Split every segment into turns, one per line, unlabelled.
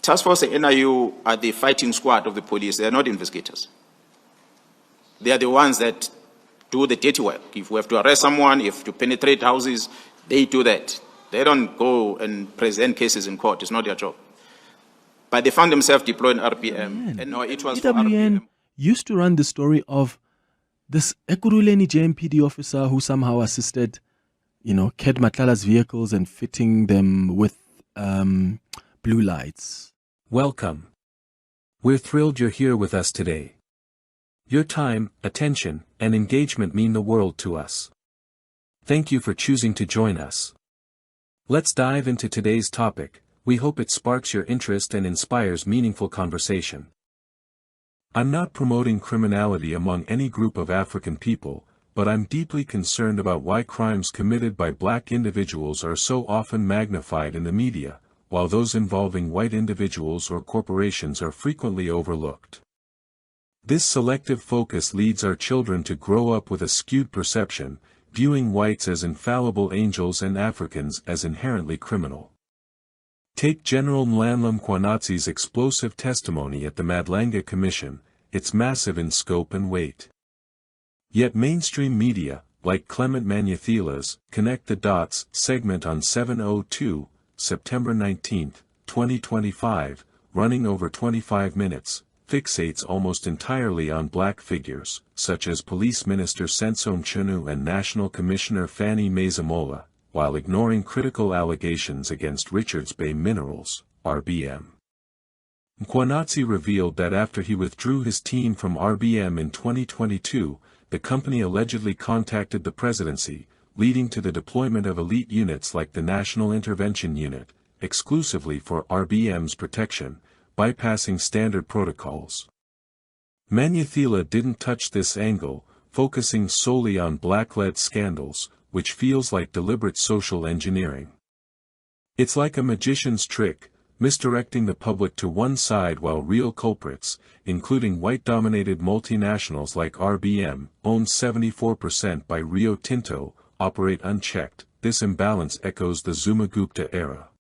Task Force and NIU are the fighting squad of the police. They are not investigators. They are the ones that do the dirty work. If we have to arrest someone, if to penetrate houses, they do that. They don't go and present cases in court. It's not their job. But they found themselves deploying RPM. And no, it was for
EWN
RPM.
used to run the story of this Ekurhuleni JMPD officer who somehow assisted, Ked Matlala's vehicles and fitting them with blue lights.
Welcome. We're thrilled you're here with us today. Your time, attention, and engagement mean the world to us. Thank you for choosing to join us. Let's dive into today's topic. We hope it sparks your interest and inspires meaningful conversation. I'm not promoting criminality among any group of African people, but I'm deeply concerned about why crimes committed by black individuals are so often magnified in the media, while those involving white individuals or corporations are frequently overlooked. This selective focus leads our children to grow up with a skewed perception, viewing whites as infallible angels and Africans as inherently criminal. Take General Mlanla Mkwanatsi's explosive testimony at the Madlanga Commission. It's massive in scope and weight. Yet mainstream media, like Clement Manyathela's Connect the Dots segment on 702, September 19, 2025, running over 25 minutes, fixates almost entirely on black figures, such as Police Minister Senso Mchunu and National Commissioner Fanny Masemola, while ignoring critical allegations against Richards Bay Minerals, RBM. Mkwanatsi revealed that after he withdrew his team from RBM in 2022, the company allegedly contacted the presidency, leading to the deployment of elite units like the National Intervention Unit, exclusively for RBM's protection, bypassing standard protocols. Manyathela didn't touch this angle, focusing solely on black-led scandals, which feels like deliberate social engineering. It's like a magician's trick, misdirecting the public to one side while real culprits, including white-dominated multinationals like RBM, owned 74% by Rio Tinto, operate unchecked. This imbalance echoes the Zuma-Gupta era.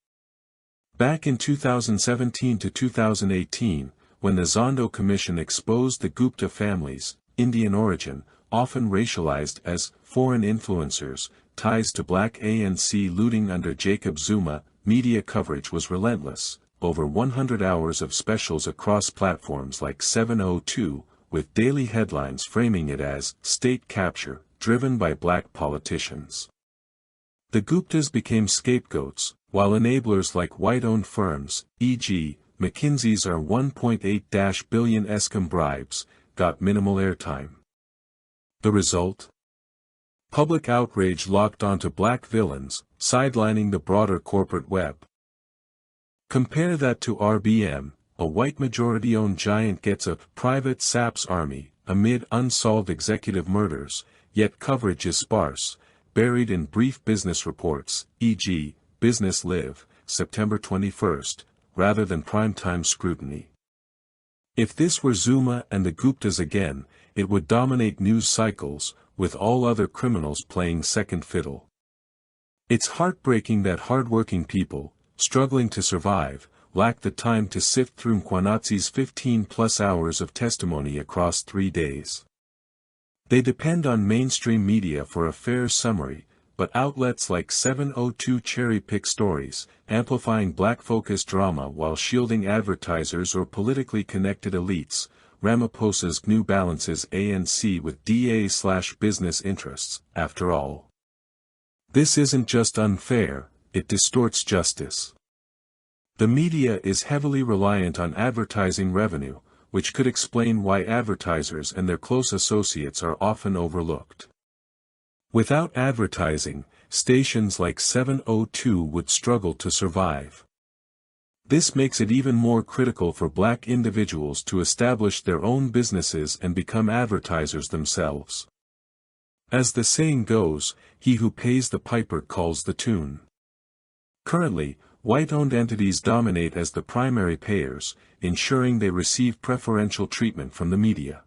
Back in 2017 to 2018, when the Zondo Commission exposed the Gupta families, Indian origin, often racialized as foreign influencers, ties to black ANC looting under Jacob Zuma, media coverage was relentless, over 100 hours of specials across platforms like 702, with daily headlines framing it as state capture, driven by black politicians. The Guptas became scapegoats, while enablers like white-owned firms, e.g., McKinsey's are 1.8 billion Eskom bribes, got minimal airtime. The result? Public outrage locked onto black villains, sidelining the broader corporate web. Compare that to RBM, a white majority-owned giant gets a private SAPS army, amid unsolved executive murders, yet coverage is sparse, buried in brief business reports, e.g., Business Live, September 21, rather than primetime scrutiny. If this were Zuma and the Guptas again, it would dominate news cycles, with all other criminals playing second fiddle. It's heartbreaking that hardworking people, struggling to survive, lack the time to sift through Mkwanatsi's 15-plus hours of testimony across 3 days. They depend on mainstream media for a fair summary, but outlets like 702 cherry-pick stories, amplifying black-focused drama while shielding advertisers or politically connected elites. Ramaphosa's New Balance's ANC with DA/business interests, after all. This isn't just unfair, it distorts justice. The media is heavily reliant on advertising revenue, which could explain why advertisers and their close associates are often overlooked. Without advertising, stations like 702 would struggle to survive. This makes it even more critical for black individuals to establish their own businesses and become advertisers themselves. As the saying goes, he who pays the piper calls the tune. Currently, white-owned entities dominate as the primary payers, ensuring they receive preferential treatment from the media.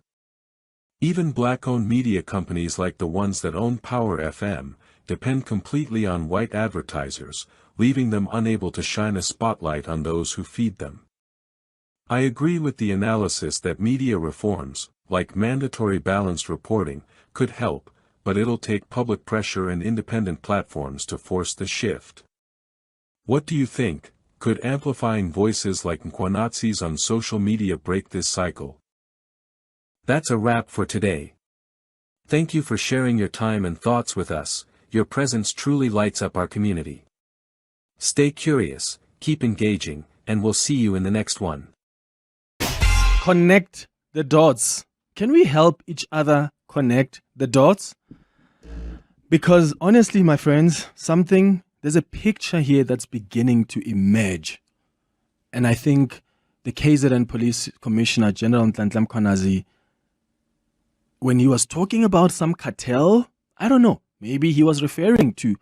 Even black-owned media companies like the ones that own Power FM, depend completely on white advertisers, leaving them unable to shine a spotlight on those who feed them. I agree with the analysis that media reforms, like mandatory balanced reporting, could help, but it'll take public pressure and independent platforms to force the shift. What do you think? Could amplifying voices like Mkwanatsis on social media break this cycle? That's a wrap for today. Thank you for sharing your time and thoughts with us. Your presence truly lights up our community. Stay curious, keep engaging, and we'll see you in the next one.
Connect the dots. Can we help each other connect the dots? Because honestly, my friends, there's a picture here that's beginning to emerge. And I think the KZN Police Commissioner General Nhlanhla Mkhwanazi, when he was talking about some cartel, I don't know, maybe he was referring to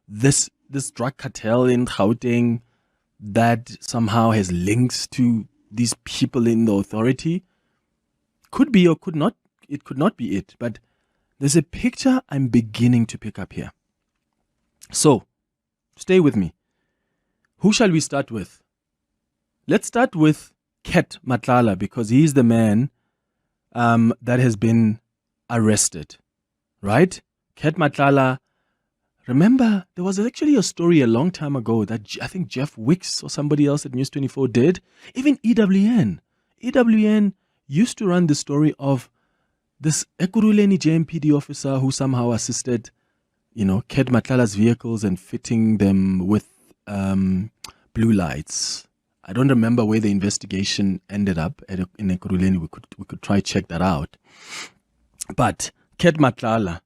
this drug cartel in Gauteng that somehow has links to these people in the authority. Could be or could not. It could not be it. But there's a picture I'm beginning to pick up here. So, stay with me. Who shall we start with? Let's start with Ket Matlala, because he's the man that has been arrested. Right? Ket Matlala. Remember, there was actually a story a long time ago that I think Jeff Wicks or somebody else at News 24 did. Even EWN. EWN used to run the story of this Ekurhuleni JMPD officer who somehow assisted, Ket Matlala's vehicles and fitting them with blue lights. I don't remember where the investigation ended up in Ekurhuleni. We could try check that out. But Ket Matlala.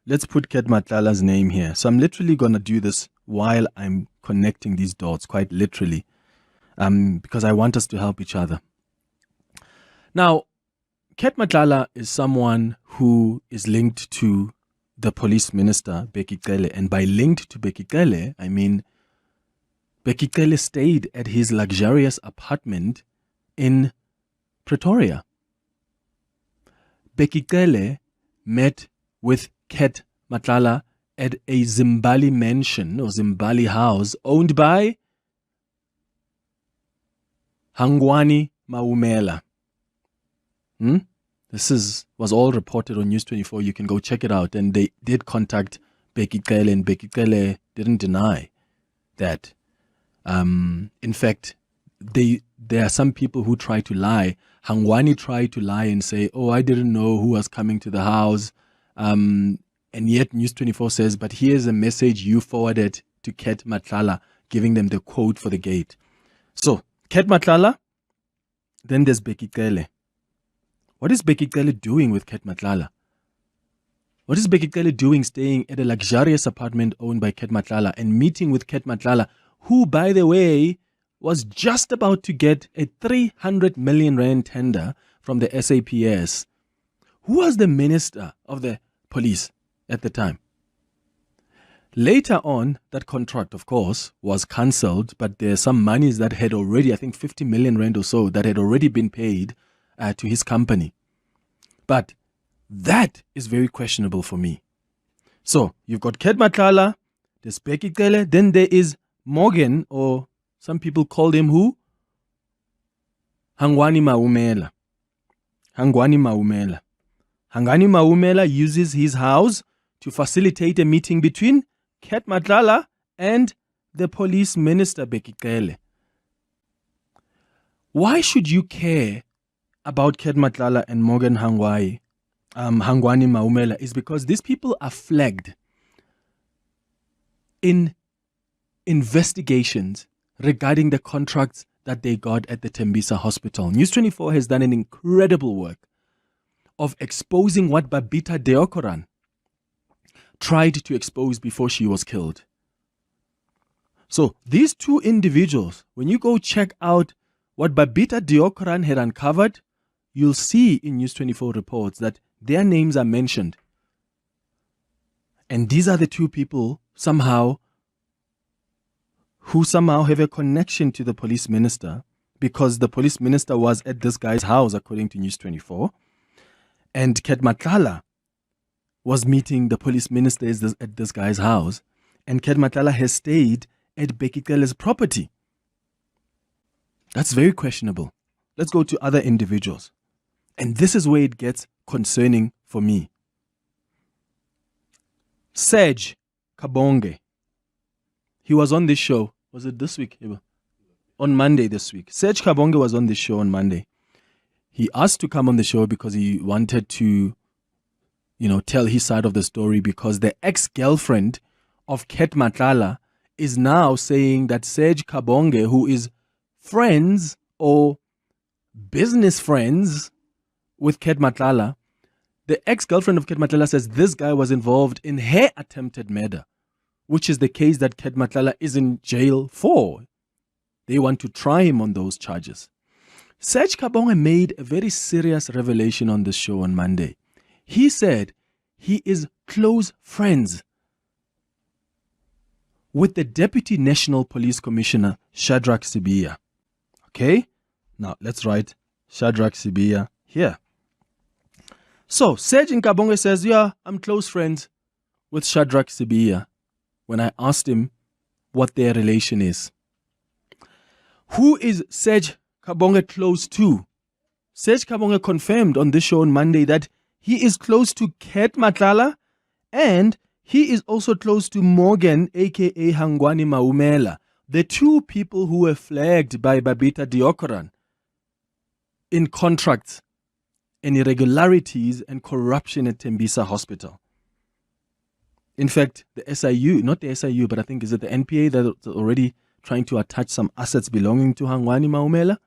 Let's put Ket Matlala's name here. So I'm literally going to do this while I'm connecting these dots, quite literally, because I want us to help each other. Now, Ket Matlala is someone who is linked to the police minister, Bheki Cele. And by linked to Bheki Cele, I mean Bheki Cele stayed at his luxurious apartment in Pretoria. Bheki Cele met with Ket Matlala at a Zimbali mansion or Zimbali house owned by Hangwani Maumela. This was all reported on News 24. You can go check it out. And they did contact Bheki Cele, and Bheki Cele didn't deny that. In fact, there are some people who try to lie. Hangwani tried to lie and say, "Oh, I didn't know who was coming to the house." And yet News 24 says, but here's a message you forwarded to Ket Matlala, giving them the code for the gate. So, Ket Matlala, then there's Bheki Cele. What is Bheki Cele doing with Ket Matlala? What is Bheki Cele doing staying at a luxurious apartment owned by Ket Matlala and meeting with Ket Matlala, who, by the way, was just about to get a 300 million rand tender from the SAPS? Who was the minister of the police at the time? Later on, that contract, of course, was cancelled, but there's some monies that had already, I think 50 million rand or so, that had already been paid to his company. But that is very questionable for me. So, you've got Ket Matlala, there's Bheki Cele, then there is Morgan, or some people called him who? Hangwani Maumela. Hangwani Maumela. Hangwani Maumela uses his house to facilitate a meeting between Ket Matlala and the police minister Bheki Cele. Why should you care about Ket Matlala and Morgan Hangwani Maumela? Is because these people are flagged in investigations regarding the contracts that they got at the Tembisa Hospital. News 24 has done an incredible work of exposing what Babita Deokaran tried to expose before she was killed. So these two individuals, when you go check out what Babita Deokaran had uncovered, you'll see in News 24 reports that their names are mentioned. And these are the two people who somehow have a connection to the police minister, because the police minister was at this guy's house, according to News 24. And Ket Matlala was meeting the police minister at this guy's house. And Ket Matlala has stayed at Bheki Cele's property. That's very questionable. let's go to other individuals. And this is where it gets concerning for me. Serge Kabonge. He was on this show. Was it this week? On Monday this week. Serge Kabonge was on this show on Monday. He asked to come on the show because he wanted to, tell his side of the story, because the ex-girlfriend of Ket Matlala is now saying that Serge Kabonge, who is friends or business friends with Ket Matlala, the ex-girlfriend of Ket Matlala says this guy was involved in her attempted murder, which is the case that Ket Matlala is in jail for. They want to try him on those charges. Serge Kabonge made a very serious revelation on this show on Monday. He said he is close friends with the Deputy National Police Commissioner, Shadrack Sibiya. Okay? Now, let's write Shadrack Sibiya here. So, Serge Kabonge says, yeah, I'm close friends with Shadrack Sibiya, when I asked him what their relation is. Who is Serge Kabonge close to? Serge Kabonge confirmed on this show on Monday that he is close to Ket Matlala, and he is also close to Morgan, aka Hangwani Maumela, the two people who were flagged by Babita Deokaran in contracts and irregularities and corruption at Tembisa Hospital. In fact, the SIU, not the SIU, but I think is it the NPA that's already trying to attach some assets belonging to Hangwani Maumela?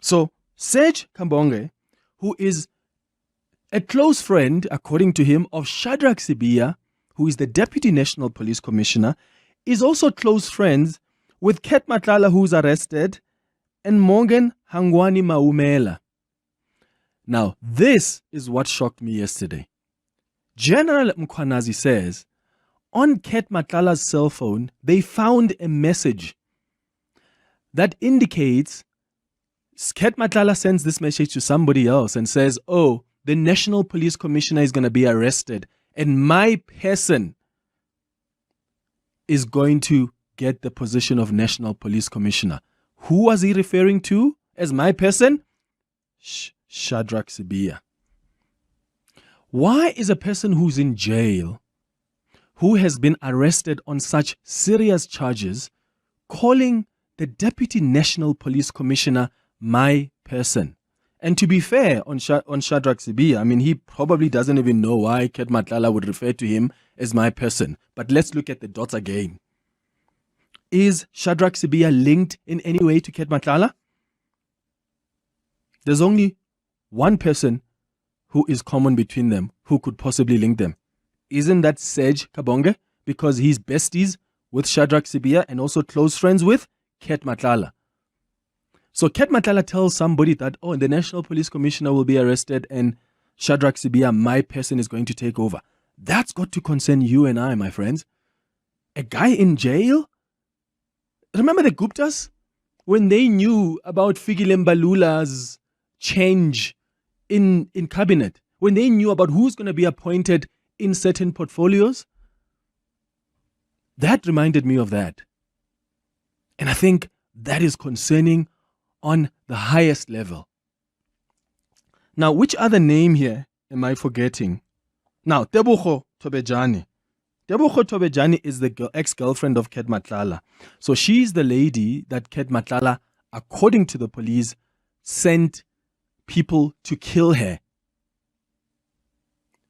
So, Serge Kabonge, who is a close friend, according to him, of Shadrack Sibiya, who is the Deputy National Police Commissioner, is also close friends with Ket Matlala, who's arrested, and Morgan Hangwani Maumela. Now, this is what shocked me yesterday. General Mkhwanazi says, on Ket Matlala's cell phone, they found a message that indicates Ket Matlala sends this message to somebody else and says, oh, the National Police Commissioner is going to be arrested and my person is going to get the position of National Police Commissioner. Who was he referring to as my person? Shadrack Sibiya. Why is a person who's in jail, who has been arrested on such serious charges, calling the Deputy National Police Commissioner my person? And to be fair on Shadrack Sibiya, I mean, he probably doesn't even know why Ket Matlala would refer to him as my person. But let's look at the dots again. Is Shadrack Sibiya linked in any way to Ket Matlala? There's only one person who is common between them, who could possibly link them. Isn't that Serge Kabonge? Because he's besties with Shadrack Sibiya and also close friends with Ket Matlala. So Ket Matlala tells somebody that, oh, the National Police Commissioner will be arrested and Shadrack Sibiya, my person, is going to take over. That's got to concern you and I, my friends. A guy in jail? Remember the Guptas? When they knew about Fikile Mbalula's change in cabinet, when they knew about who's going to be appointed in certain portfolios, that reminded me of that. And I think that is concerning on the highest level. Now, which other name here am I forgetting? Now, Tebogo Tobejane. Tebogo Tobejane is the ex-girlfriend of Ket Matlala. So she's the lady that Ket Matlala, according to the police, sent people to kill her.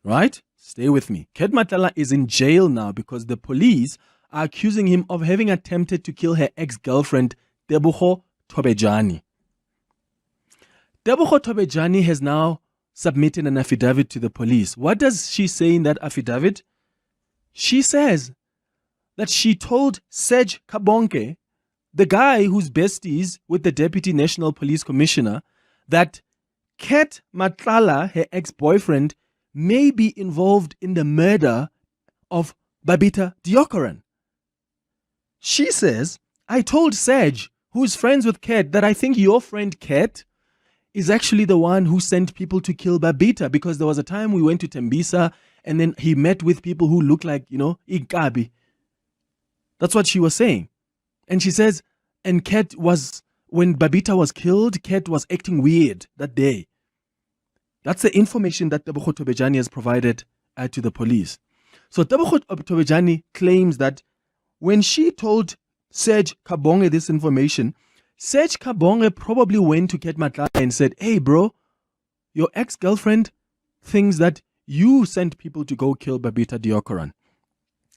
Right? Stay with me. Ket Matlala is in jail now because the police are accusing him of having attempted to kill her ex-girlfriend, Tebogo Tobejane. Tebogo Tobejane has now submitted an affidavit to the police. What does she say in that affidavit? She says that she told Serge Kabonge, the guy who's besties with the Deputy National Police Commissioner, that Ket Matlala, her ex-boyfriend, may be involved in the murder of Babita Deokaran. She says, I told Serge, who's friends with Ket, that I think your friend Ket is actually the one who sent people to kill Babita, because there was a time we went to Tembisa and then he met with people who look like, Igabi. That's what she was saying. And she says, and Ket was when Babita was killed, Ket was acting weird that day. That's the information that Tebogo Tobejani has provided to the police. So Tebogo Tobejani claims that when she told Serge Kabonge this information, Serge Kabonge probably went to Ket Matlala and said, hey bro, your ex-girlfriend thinks that you sent people to go kill Babita Deokaran.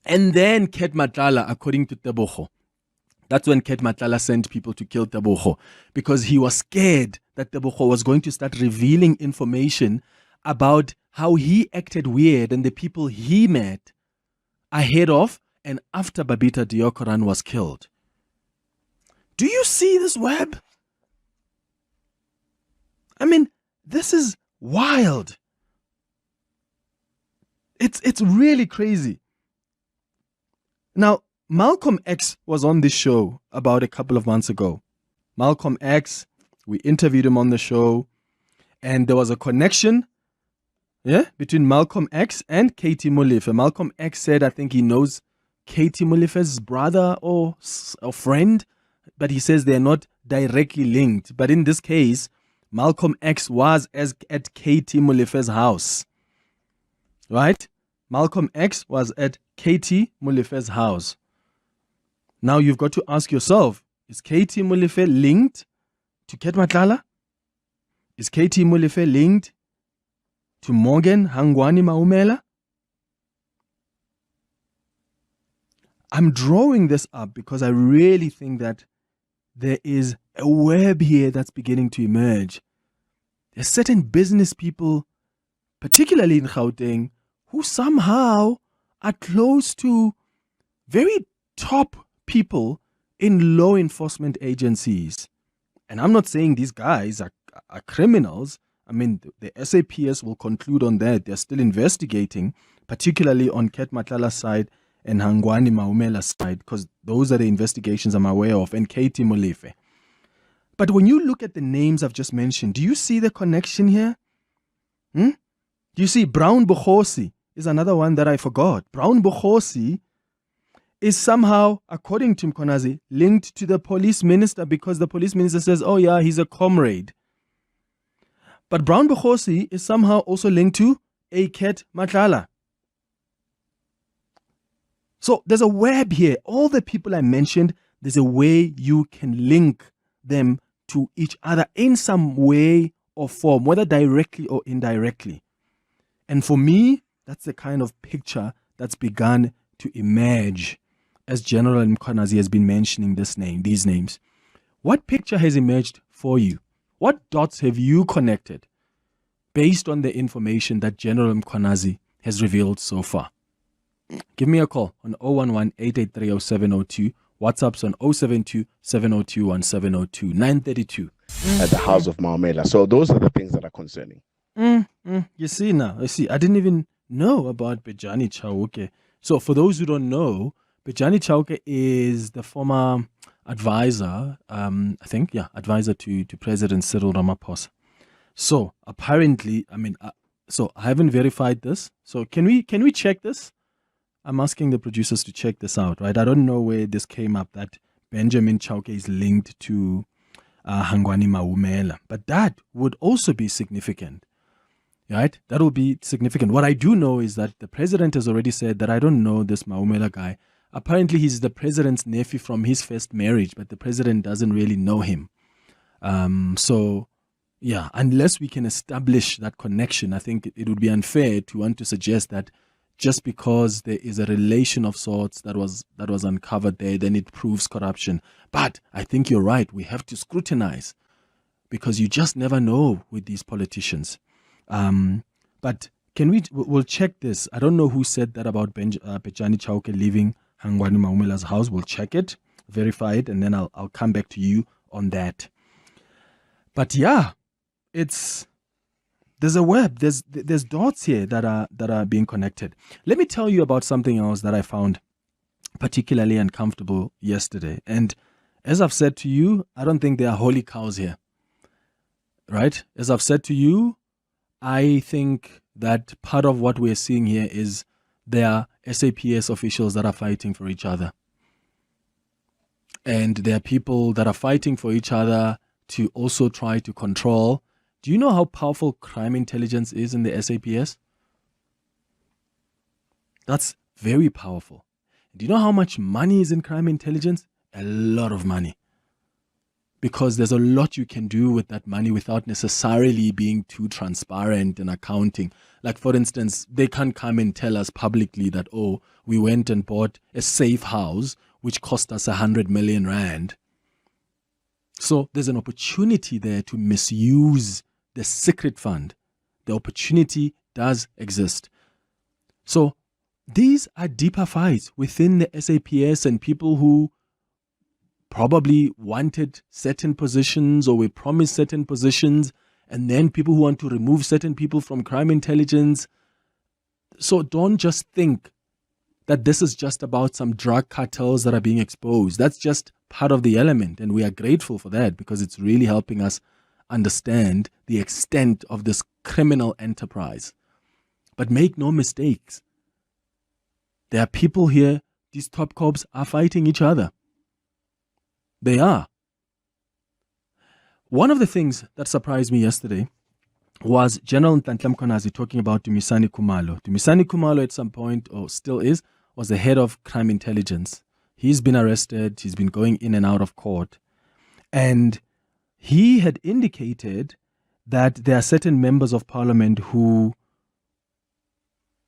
And then Ket Matlala, according to Tebogo, that's when Ket Matlala sent people to kill Tebogo, because he was scared that Tebogo was going to start revealing information about how he acted weird and the people he met ahead of and after Babita Deokaran was killed. Do you see this web? I mean, this is wild. It's really crazy. Now, Malcolm X was on this show about a couple of months ago. Malcolm X, we interviewed him on the show, and there was a connection between Malcolm X and Katie Molefe. Malcolm X said, I think he knows Katie Molefe's brother or friend, but he says they're not directly linked. But in this case, Malcolm X was at Katie Molefe's house. Right? Malcolm X was at Katie Molefe's house. Now you've got to ask yourself, is Katie Molefe linked to Ket Matlala? Is Katie Molefe linked to Morgan Hangwani Maumela? I'm drawing this up because I really think that there is a web here that's beginning to emerge. There's certain business people, particularly in Gauteng, who somehow are close to very top people in law enforcement agencies. And I'm not saying these guys are criminals. I mean, the SAPS will conclude on that. They're still investigating, particularly on Ket Matlala's side and Hangwani Maumela's side, because those are the investigations I'm aware of, and Katie Molefe. But when you look at the names I've just mentioned, do you see the connection here? Do you see Brown Bukhosi is another one that I forgot. Brown Bukhosi is somehow, according to Mkonazi, linked to the police minister, because the police minister says, oh yeah, he's a comrade. But Brown Bukhosi is somehow also linked to Ket Matlala. So there's a web here. All the people I mentioned, there's a way you can link them to each other in some way or form, whether directly or indirectly. And for me, that's the kind of picture that's begun to emerge as General Mkhwanazi has been mentioning these names. What picture has emerged for you? What dots have you connected based on the information that General Mkhwanazi has revealed so far? Give me a call on 011-883-0702. WhatsApp's on 072-702-1702. 932.
At the house of Maumela. So those are the things that are concerning.
You see now. I didn't even know about Bejani Chauke. So for those who don't know, Bejani Chauke is the former advisor, advisor to President Cyril Ramaphosa. So apparently, so I haven't verified this. So can we check this? I'm asking the producers to check this out, right? I don't know where this came up, that Benjamin Chauke is linked to Hangwani Maumela. But that would also be significant, right? That will be significant. What I do know is that the president has already said that I don't know this Maumela guy. Apparently, he's the president's nephew from his first marriage, but the president doesn't really know him. So, yeah, unless we can establish that connection, I think it would be unfair to want to suggest that just because there is a relation of sorts that was uncovered there, then it proves corruption. But I think you're right. We have to scrutinize, because you just never know with these politicians. But we'll check this. I don't know who said that about Bejani Chauke leaving Hangwani Maumela's house. We'll check it, verify it, and then I'll come back to you on that. But yeah, there's a web. There's dots here that are being connected. Let me tell you about something else that I found particularly uncomfortable yesterday. And as I've said to you, I don't think there are holy cows here. Right? As I've said to you, I think that part of what we're seeing here is there are SAPS officials that are fighting for each other. and there are people that are fighting for each other to also try to control. Do you know how powerful crime intelligence is in the SAPS? That's very powerful. Do you know how much money is in crime intelligence? A lot of money. Because there's a lot you can do with that money without necessarily being too transparent and accounting. Like, for instance, they can't come and tell us publicly that, oh, we went and bought a safe house which cost us 100 million rand. So there's an opportunity there to misuse the secret fund. The opportunity does exist. So these are deeper fights within the SAPS and people who probably wanted certain positions or were promised certain positions, and then people who want to remove certain people from crime intelligence. So don't just think that this is just about some drug cartels that are being exposed. That's just part of the element, and we are grateful for that because it's really helping us understand the extent of this criminal enterprise. But make no mistakes. There are people here, these top cops are fighting each other. They are. One of the things that surprised me yesterday was General Ntantla Mkhwanazi talking about Dumisani Khumalo. Dumisani Khumalo at some point, or still is, was the head of crime intelligence. He's been arrested. He's been going in and out of court. And he had indicated that there are certain members of parliament who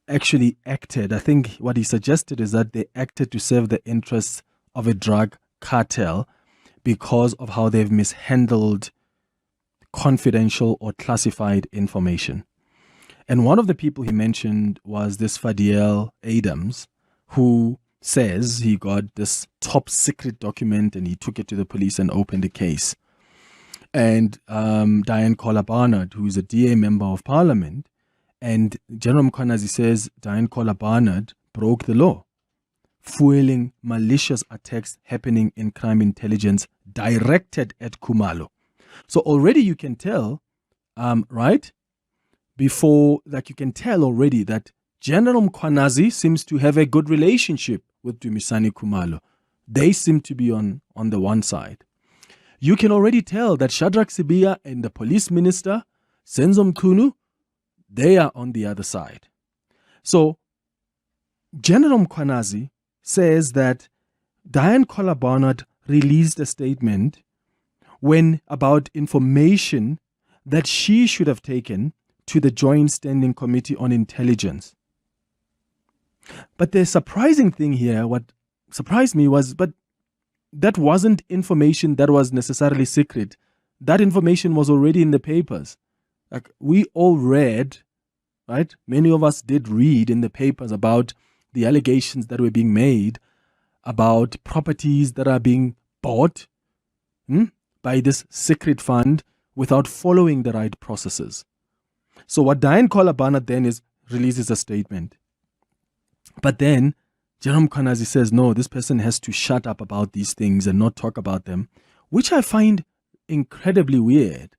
actually acted. I think what he suggested is that they acted to serve the interests of a drug cartel because of how they've mishandled confidential or classified information. And one of the people he mentioned was this Fadiel Adams, who says he got this top secret document and he took it to the police and opened a case. And Diane Collar Barnard, who is a DA member of parliament, and General Mkhwanazi says Diane Collar Barnard broke the law, fueling malicious attacks happening in crime intelligence directed at Khumalo. So already you can tell, right? Before, like you can tell already that General Mkhwanazi seems to have a good relationship with Dumisani Khumalo. They seem to be on the one side. You can already tell that Shadrack Sibiya and the police minister, Senzo Mchunu, they are on the other side. So General Mkhwanazi says that Diane Collar Barnard released a statement when about information that she should have taken to the Joint Standing Committee on Intelligence. But the surprising thing here, what surprised me was, but that wasn't information that was necessarily secret. That information was already in the papers. Like we all read, right? Many of us did read in the papers about the allegations that were being made about properties that are being bought by this secret fund without following the right processes. So what Diane Collar Barnard then releases a statement. But then General Mkhwanazi says, no, this person has to shut up about these things and not talk about them, which I find incredibly weird.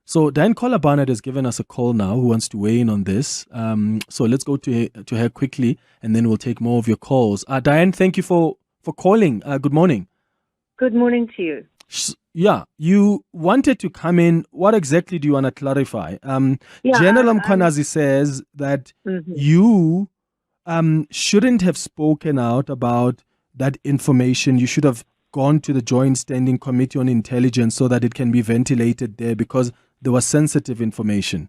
So Diane Collar Barnard has given us a call now who wants to weigh in on this. So let's go to her quickly and then we'll take more of your calls. Diane, thank you for calling. Good morning.
Good morning to you.
Yeah, you wanted to come in. What exactly do you want to clarify? General Mkhwanazi says that you shouldn't have spoken out about that information. You should have gone to the Joint Standing Committee on Intelligence so that it can be ventilated there because there was sensitive information.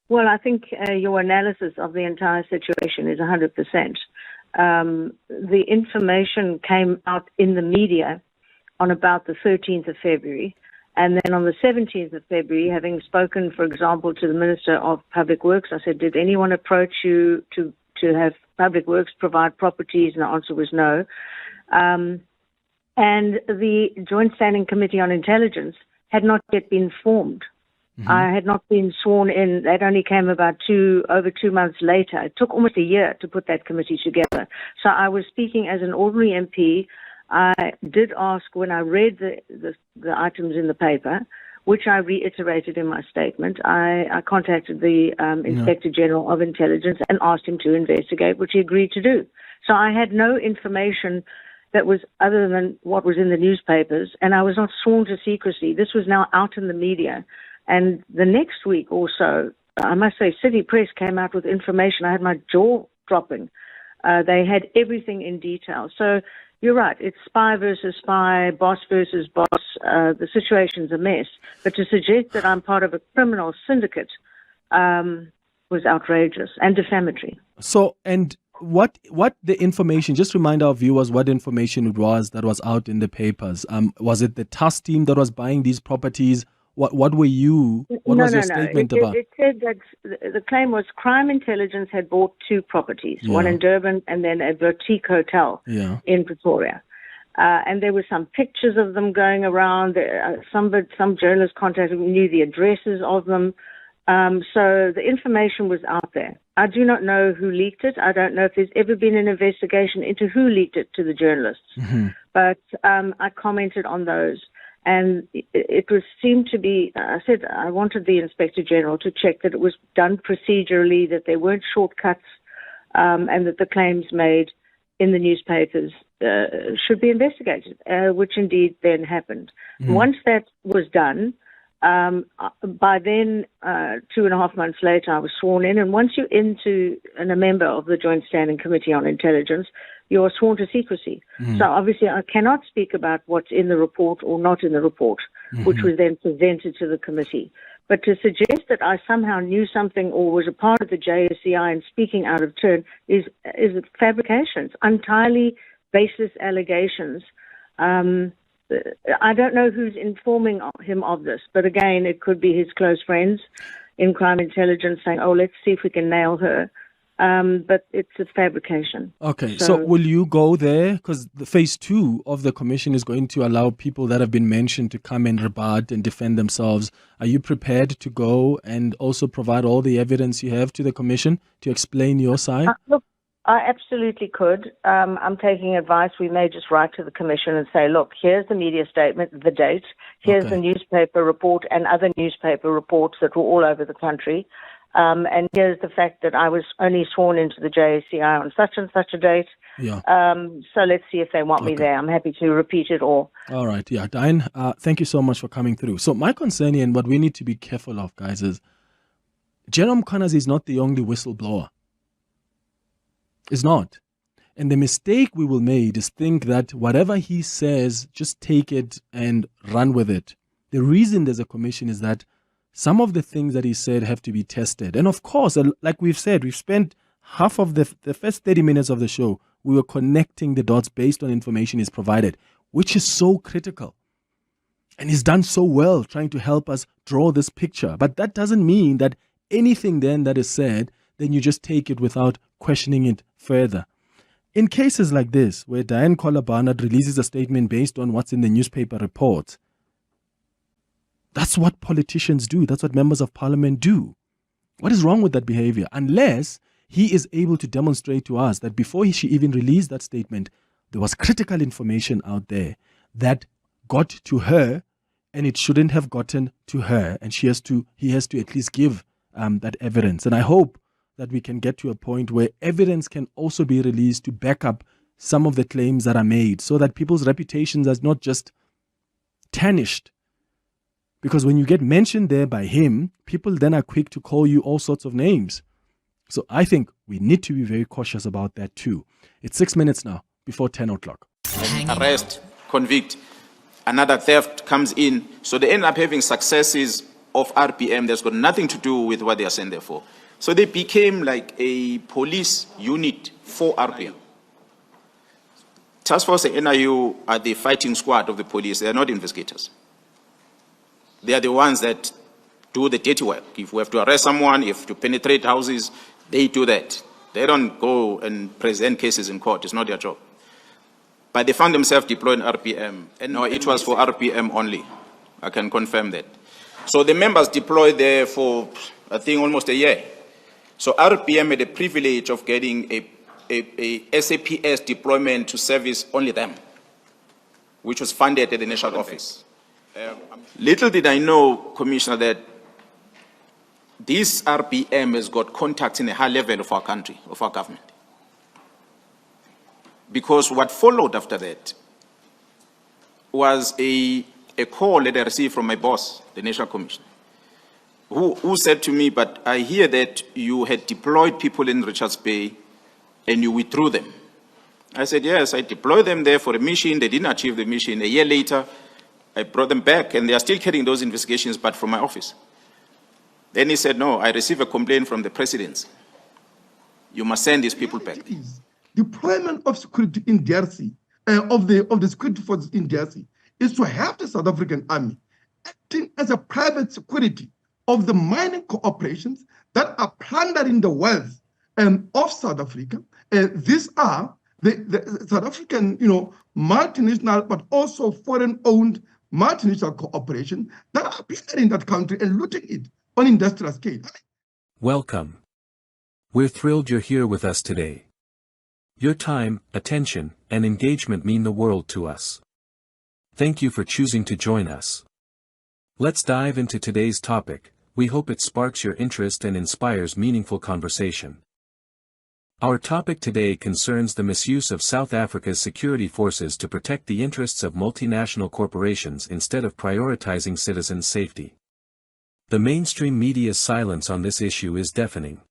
Well, I think your analysis of the entire situation is 100%. The information came out in the media on about the 13th of February. And then on the 17th of February, having spoken, for example, to the Minister of Public Works, I said, did anyone approach you to have Public Works provide properties? And the answer was no. And the Joint Standing Committee on Intelligence had not yet been formed. I had not been sworn in. That only came about over 2 months later. It took almost a year to put that committee together. So I was speaking as an ordinary MP. I did ask when I read the items in the paper, which I reiterated in my statement. I contacted the Inspector General of Intelligence and asked him to investigate, which he agreed to do. So I had no information that was other than what was in the newspapers, and I was not sworn to secrecy. This was now out in the media. And the next week or so, I must say, City Press came out with information. I had my jaw dropping. They had everything in detail. So you're right. It's spy versus spy, boss versus boss. The situation's a mess. But to suggest that I'm part of a criminal syndicate was outrageous and defamatory.
So, and what the information, just remind our viewers what information it was that was out in the papers. Was it the TAS team that was buying these properties? What was your statement about?
It said that the claim was crime intelligence had bought two properties, one in Durban and then a boutique hotel in Pretoria. And there were some pictures of them going around. Some journalists contacted me, knew the addresses of them. So the information was out there. I do not know who leaked it. I don't know if there's ever been an investigation into who leaked it to the journalists. Mm-hmm. But I commented on those. And it seemed to be, I said I wanted the Inspector General to check that it was done procedurally, that there weren't shortcuts, and that the claims made in the newspapers should be investigated, which indeed then happened. Mm. Once that was done, by then, 2.5 months later, I was sworn in. And once you're a member of the Joint Standing Committee on Intelligence, you are sworn to secrecy. Mm. So obviously I cannot speak about what's in the report or not in the report, which was then presented to the committee. But to suggest that I somehow knew something or was a part of the JSCI and speaking out of turn is fabrications, entirely baseless allegations. I don't know who's informing him of this, but again, it could be his close friends in crime intelligence saying, oh, let's see if we can nail her. But it's a fabrication.
Okay, so will you go there? Because the phase 2 of the commission is going to allow people that have been mentioned to come and rebut and defend themselves. Are you prepared to go and also provide all the evidence you have to the commission to explain your side?
Look, I absolutely could. I'm taking advice. We may just write to the commission and say, look, here's the media statement, the date, here's the newspaper report and other newspaper reports that were all over the country. And here's the fact that I was only sworn into the JSCI on such and such a date. Yeah. So let's see if they want me there. I'm happy to repeat it all.
All right. Yeah. Diane, thank you so much for coming through. So my concern here and what we need to be careful of, guys, is Jerome Connors is not the only whistleblower. It's not. And the mistake we will make is think that whatever he says, just take it and run with it. The reason there's a commission is that some of the things that he said have to be tested. And of course, like we've said, we've spent half of the first 30 minutes of the show, we were connecting the dots based on information he's provided, which is so critical. And he's done so well trying to help us draw this picture. But that doesn't mean that anything then that is said, then you just take it without questioning it further. In cases like this, where Diane Kohler Barnard releases a statement based on what's in the newspaper reports, that's what politicians do. That's what members of parliament do. What is wrong with that behavior? Unless he is able to demonstrate to us that before she even released that statement, there was critical information out there that got to her and it shouldn't have gotten to her. And he has to at least give that evidence. And I hope that we can get to a point where evidence can also be released to back up some of the claims that are made so that people's reputations are not just tarnished. Because when you get mentioned there by him, people then are quick to call you all sorts of names. So I think we need to be very cautious about that too. It's 6 minutes now before 10 o'clock.
Arrest, convict, another theft comes in. So they end up having successes of RPM that's got nothing to do with what they are sent there for. So they became like a police unit for RPM. Task Force and NIU are the fighting squad of the police. They are not investigators. They are the ones that do the dirty work. If we have to arrest someone, if to penetrate houses, they do that. They don't go and present cases in court. It's not their job. But they found themselves deploying RPM. And no, it was for RPM only. I can confirm that. So the members deployed there for, I think, almost a year. So RPM had the privilege of getting a SAPS deployment to service only them, which was funded at the National Office. Little did I know, Commissioner, that this RPM has got contacts in a high level of our country, of our government. because what followed after that was a call that I received from my boss, the National Commission, who said to me, but I hear that you had deployed people in Richards Bay and you withdrew them. I said, yes, I deployed them there for a mission. They didn't achieve the mission. A year later, I brought them back, and they are still carrying those investigations, but from my office. Then he said, no, I received a complaint from the presidency. You must send these people back.
Deployment of security in DRC, of the security forces in DRC, is to have the South African army acting as a private security of the mining corporations that are plundering the wealth of South Africa. These are the South African, multinational, but also foreign-owned multinational corporations that are plundering that country and looting it on industrial scale.
Welcome. We're thrilled you're here with us today. Your time, attention, and engagement mean the world to us. Thank you for choosing to join us. Let's dive into today's topic. We hope it sparks your interest and inspires meaningful conversation. Our topic today concerns the misuse of South Africa's security forces to protect the interests of multinational corporations instead of prioritizing citizens' safety. The mainstream media's silence on this issue is deafening.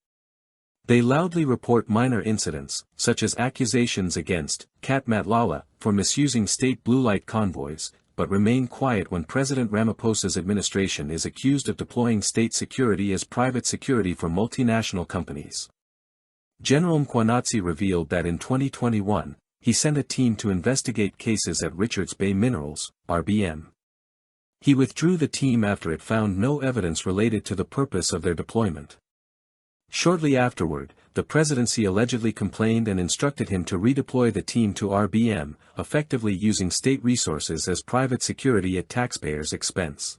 They loudly report minor incidents, such as accusations against Kat Matlala for misusing state blue light convoys, but remain quiet when President Ramaphosa's administration is accused of deploying state security as private security for multinational companies. General Mkhwanatsi revealed that in 2021, he sent a team to investigate cases at Richards Bay Minerals, RBM. He withdrew the team after it found no evidence related to the purpose of their deployment. Shortly afterward, the presidency allegedly complained and instructed him to redeploy the team to RBM, effectively using state resources as private security at taxpayers' expense.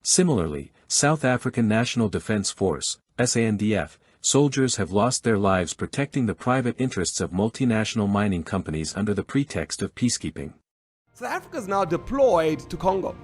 Similarly, South African National Defence Force, SANDF, soldiers have lost their lives protecting the private interests of multinational mining companies under the pretext of peacekeeping.
South Africa is now deployed to Congo.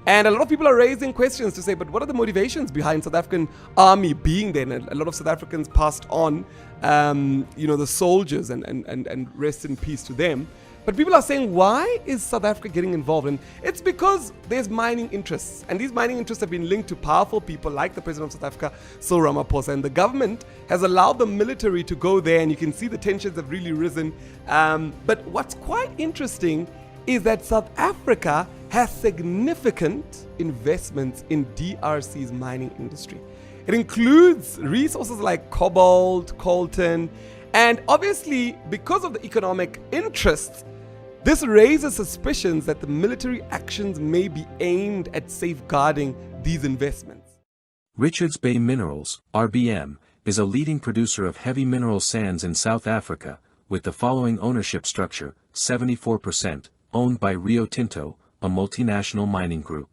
And a lot of people are raising questions to say, but what are the motivations behind South African army being there? And a lot of South Africans passed on, the soldiers and rest in peace to them. But people are saying, why is South Africa getting involved? And it's because there's mining interests. And these mining interests have been linked to powerful people like the President of South Africa, Cyril Ramaphosa. And the government has allowed the military to go there, and you can see the tensions have really risen. But what's quite interesting is that South Africa has significant investments in DRC's mining industry. It includes resources like cobalt, coltan, and obviously because of the economic interests, this raises suspicions that the military actions may be aimed at safeguarding these investments.
Richards Bay Minerals, RBM, is a leading producer of heavy mineral sands in South Africa, with the following ownership structure: 74% owned by Rio Tinto, a multinational mining group;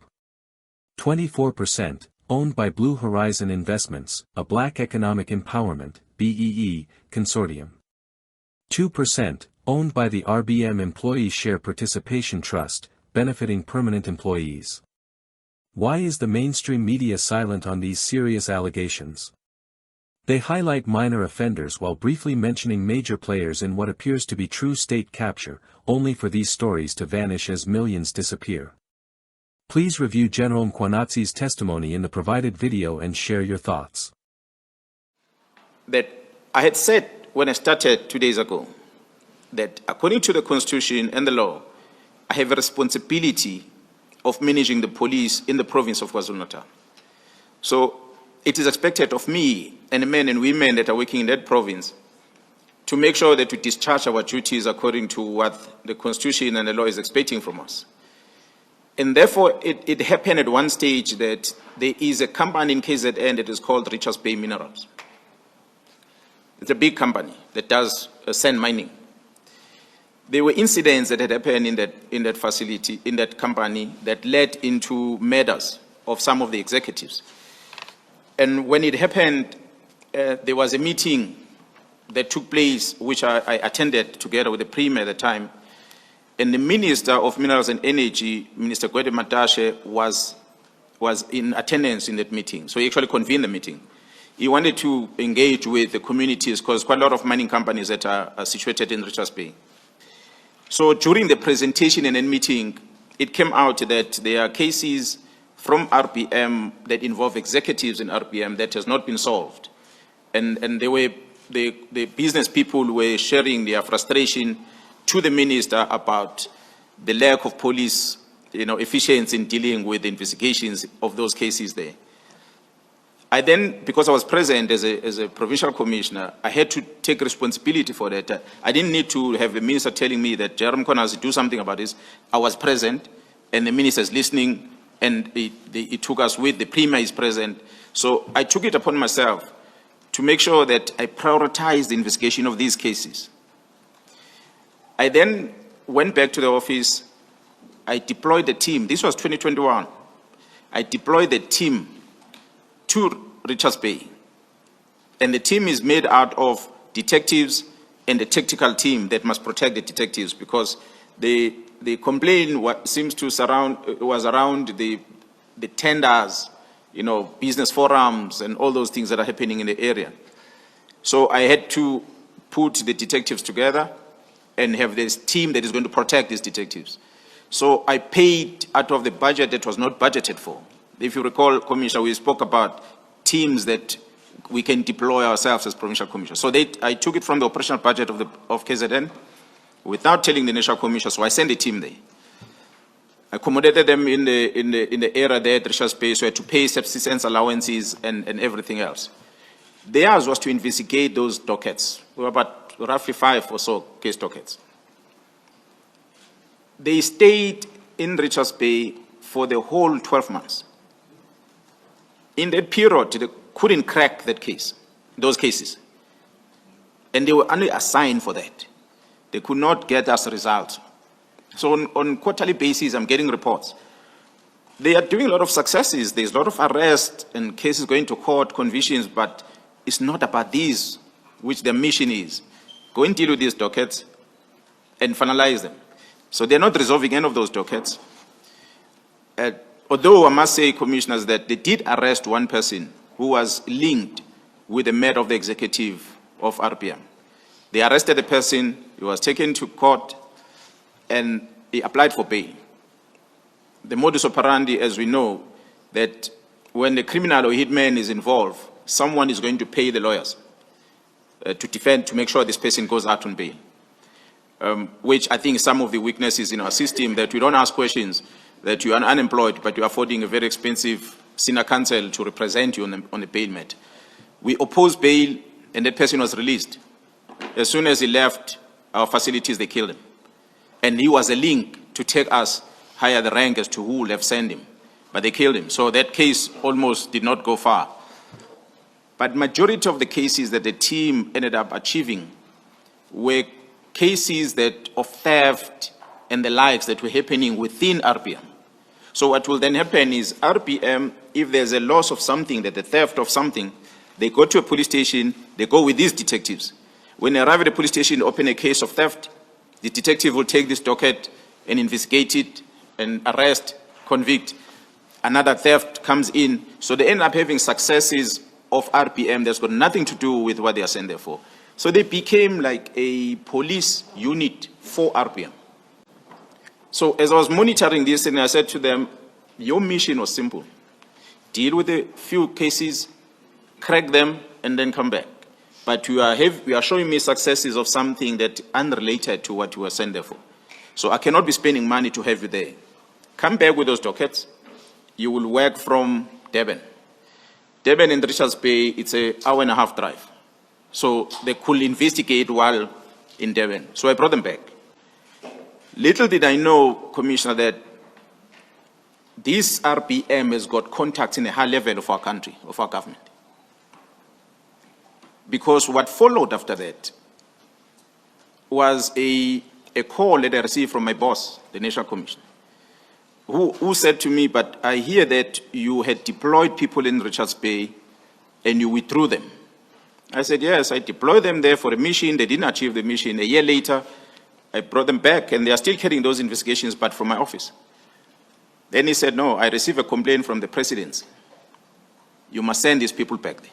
24% owned by Blue Horizon Investments, a Black Economic Empowerment (BEE) consortium; 2% owned by the RBM Employee Share Participation Trust, benefiting permanent employees. Why is the mainstream media silent on these serious allegations? They highlight minor offenders while briefly mentioning major players in what appears to be true state capture, only for these stories to vanish as millions disappear. Please review General Mkhwanatsi's testimony in the provided video and share your thoughts.
That I had said when I started 2 days ago, that according to the Constitution and the law, I have a responsibility of managing the police in the province of KwaZulu-Natal. So it is expected of me and the men and women that are working in that province to make sure that we discharge our duties according to what the Constitution and the law is expecting from us. And therefore, it happened at one stage that there is a company in KZN that is called Richards Bay Minerals. It's a big company that does sand mining. There were incidents that had happened in that facility, in that company, that led into murders of some of the executives. And when it happened, there was a meeting that took place, which I attended together with the Premier at the time. And the Minister of Minerals and Energy, Minister Gwede Matashe, was in attendance in that meeting. So he actually convened the meeting. He wanted to engage with the communities because quite a lot of mining companies that are situated in Richards Bay. So during the presentation and then meeting, it came out that there are cases from RPM that involve executives in RPM that has not been solved. And the business people were sharing their frustration to the minister about the lack of police, efficiency in dealing with the investigations of those cases there. I then, because I was present as a provincial commissioner, I had to take responsibility for that. I didn't need to have the minister telling me that Jerome Konas do something about this. I was present, and the minister is listening, and it took us with, the premier is present. So I took it upon myself to make sure that I prioritize the investigation of these cases. I then went back to the office. I deployed the team. This was 2021. I deployed the team to Richards Bay. And the team is made out of detectives and the tactical team that must protect the detectives, because the complaint was around the tenders, business forums and all those things that are happening in the area. So I had to put the detectives together and have this team that is going to protect these detectives. So I paid out of the budget that was not budgeted for. If you recall, Commissioner, we spoke about teams that we can deploy ourselves as provincial commissioners. So I took it from the operational budget of KZN without telling the national commissioner, so I sent a team there. I accommodated them in the area there at Richards Bay, so I had to pay subsistence allowances and everything else. Theirs was to investigate those dockets. We were about roughly 5 or so case dockets. They stayed in Richards Bay for the whole 12 months. In that period, they couldn't crack those cases. And they were only assigned for that. They could not get us results. So on quarterly basis, I'm getting reports. They are doing a lot of successes. There's a lot of arrests and cases going to court, convictions, but it's not about these, which their mission is. Go and deal with these dockets and finalize them. So they're not resolving any of those dockets. Although I must say, commissioners, that they did arrest one person who was linked with the matter of the executive of RPM. They arrested the person, he was taken to court, and he applied for bail. The modus operandi, as we know, that when the criminal or hitman is involved, someone is going to pay the lawyers to defend, to make sure this person goes out on bail. Which I think some of the weaknesses in our system, that we don't ask questions, that you are unemployed, but you are affording a very expensive senior counsel to represent you on a bail matter. We opposed bail, and that person was released. As soon as he left our facilities, they killed him. And he was a link to take us higher the rank as to who would have sent him. But they killed him. So that case almost did not go far. But majority of the cases that the team ended up achieving were cases that of theft and the likes that were happening within RPM. So what will then happen is RPM, if there's a loss of something, that the theft of something, they go to a police station, they go with these detectives. When they arrive at the police station, open a case of theft, the detective will take this docket and investigate it and arrest, convict. Another theft comes in. So they end up having successes of RPM that's got nothing to do with what they are sent there for. So they became like a police unit for RPM. So as I was monitoring this, and I said to them, your mission was simple. Deal with a few cases, crack them, and then come back. But you are showing me successes of something that unrelated to what you were sent there for. So I cannot be spending money to have you there. Come back with those dockets. You will work from Durban. Durban and Richards Bay, it's an hour-and-a-half drive. So they could investigate while in Durban. So I brought them back. Little did I know, Commissioner, that this RPM has got contacts in a high level of our country, of our government. Because what followed after that was a call that I received from my boss, the National Commissioner, who said to me, but I hear that you had deployed people in Richards Bay and you withdrew them. I said, yes, I deployed them there for a mission. They didn't achieve the mission. A year later, I brought them back, and they are still carrying those investigations, but from my office. Then he said, no, I received a complaint from the presidency. You must send these people back there.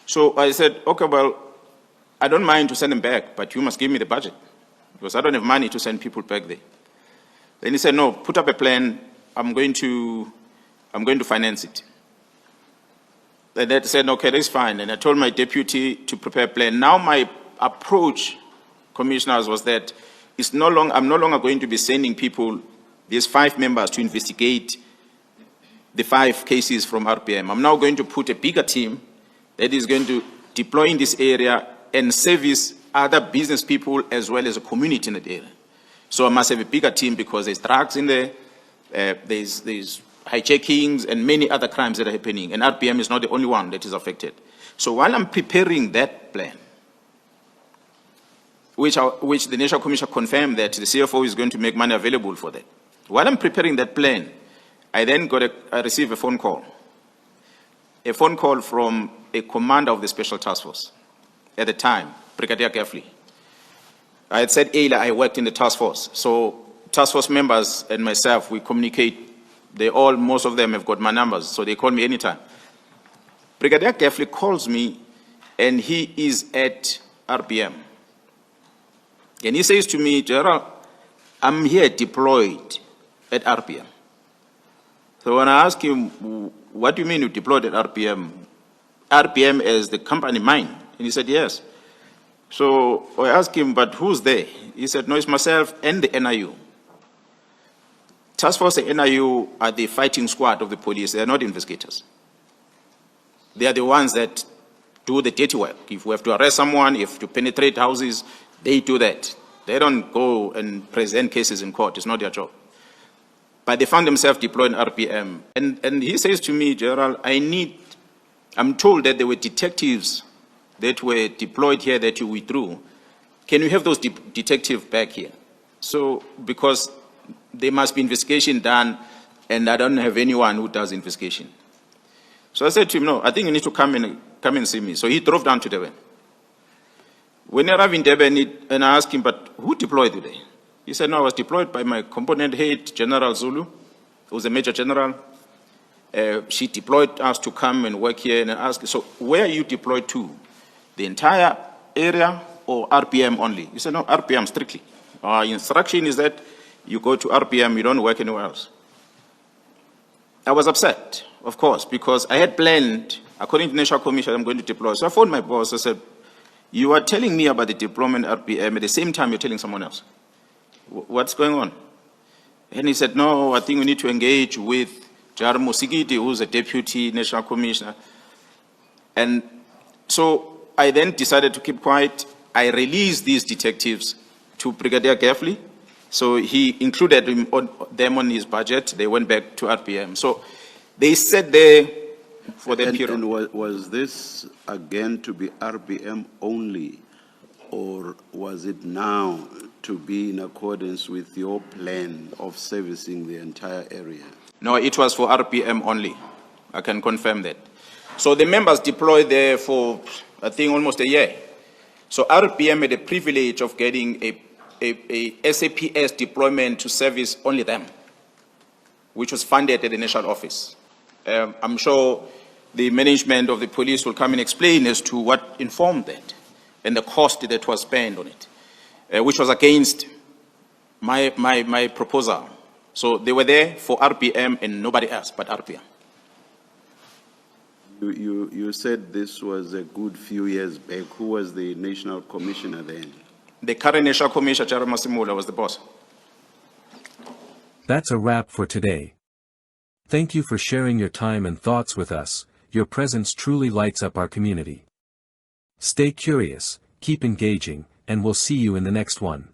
So I said, okay, well, I don't mind to send them back, but you must give me the budget. because I don't have money to send people back there. Then he said, no, put up a plan. I'm going to finance it. Then they said, okay, that's fine. And I told my deputy to prepare a plan. Now my approach, commissioners, was that I'm no longer going to be sending people, these 5 members, to investigate the 5 cases from RPM. I'm now going to put a bigger team that is going to deploy in this area and service other business people as well as a community in that area. So I must have a bigger team because there's drugs in there, there's hijackings and many other crimes that are happening, and RPM is not the only one that is affected. So while I'm preparing that plan, which the National Commission confirmed that the CFO is going to make money available for that. While I'm preparing that plan, I then I received a phone call from a commander of the Special Task Force at the time, Brigadier Gaffley. I had said earlier I worked in the task force, so task force members and myself, we communicate. Most of them have got my numbers, so they call me anytime. Brigadier Gaffley calls me, and he is at RPM. And he says to me, General, I'm here deployed at RPM. So when I ask him, what do you mean you deployed at RPM? RPM as the company mine? And he said, yes. So I asked him, but who's there? He said, no, it's myself and the NIU. Task Force and NIU are the fighting squad of the police. They are not investigators. They are the ones that do the dirty work. If we have to arrest someone, if to penetrate houses, they do that. They don't go and present cases in court. It's not their job. But they found themselves deployed in RPM. And he says to me, General, I'm told that there were detectives that were deployed here that you withdrew. Can you have those detectives back here? So, because there must be investigation done, and I don't have anyone who does investigation. So I said to him, no, I think you need to come and see me. So he drove down to Durban. When he arrived in Durban, and I asked him, but who deployed you there? He said, no, I was deployed by my component head, General Zulu, who was a major general. She deployed us to come and work here, and I asked, so where are you deployed to? The entire area or RPM only? He said, no, RPM strictly. Our instruction is that you go to RPM, you don't work anywhere else. I was upset, of course, because I had planned, according to the National Commission, I'm going to deploy. So I phoned my boss, I said, you are telling me about the deployment RPM, at the same time you're telling someone else. What's going on? And he said, no, I think we need to engage with Jar Musigidi, who's a deputy national commissioner. And so I then decided to keep quiet. I released these detectives to Brigadier Gaffley. So he included them on his budget. They went back to RPM. So they sat there for that period.
And was this again to be RPM only, or was it now to be in accordance with your plan of servicing the entire area?
No, it was for RPM only. I can confirm that. So the members deployed there for, I think, almost a year. So RPM had the privilege of getting a SAPS deployment to service only them, which was funded at the national office. I'm sure the management of the police will come and explain as to what informed that and the cost that was spent on it, which was against my proposal. So they were there for RPM and nobody else but RPM.
You said this was a good few years back. Who was the national commissioner then?
The current national commissioner, Chara Masimula, was the boss.
That's a wrap for today. Thank you for sharing your time and thoughts with us. Your presence truly lights up our community. Stay curious, keep engaging, and we'll see you in the next one.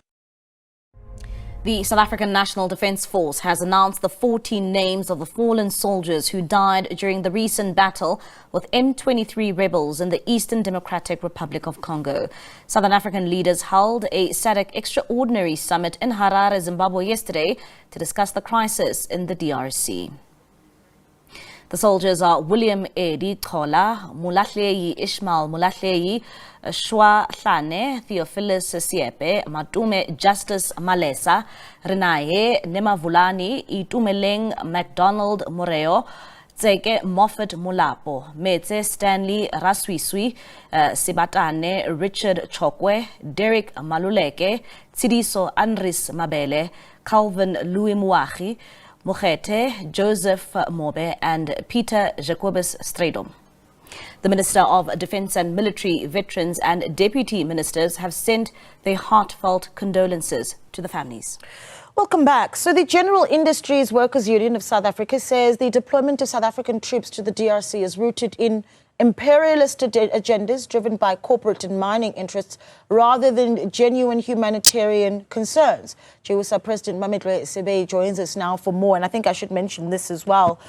The South African National Defence Force has announced the 14 names of the fallen soldiers who died during the recent battle with M23 rebels in the Eastern Democratic Republic of Congo. Southern African leaders held a SADC extraordinary summit in Harare, Zimbabwe yesterday to discuss the crisis in the DRC. The soldiers are William Edi Kola, Mulahlei Ishmael Mulahlei, Shwa Hlane, Theophilus Siepe, Matume Justice Malesa, Renae Nemavulani, Itumeleng MacDonald Moreo, Tseke Moffat Molapo, Metse Stanley Raswiswi, Sibatane Richard Chokwe, Derek Maluleke, Tsidiso Andris Mabele, Calvin Louis Muachi, Mokete Joseph Mobe, and Peter Jacobus Stradom. The Minister of Defence and Military Veterans and Deputy Ministers have sent their heartfelt condolences to the families.
Welcome back. So the General Industries Workers Union of South Africa says the deployment of South African troops to the DRC is rooted in imperialist agendas driven by corporate and mining interests rather than genuine humanitarian concerns. JWSA President Mamedle Sebe joins us now for more, and I think I should mention this as well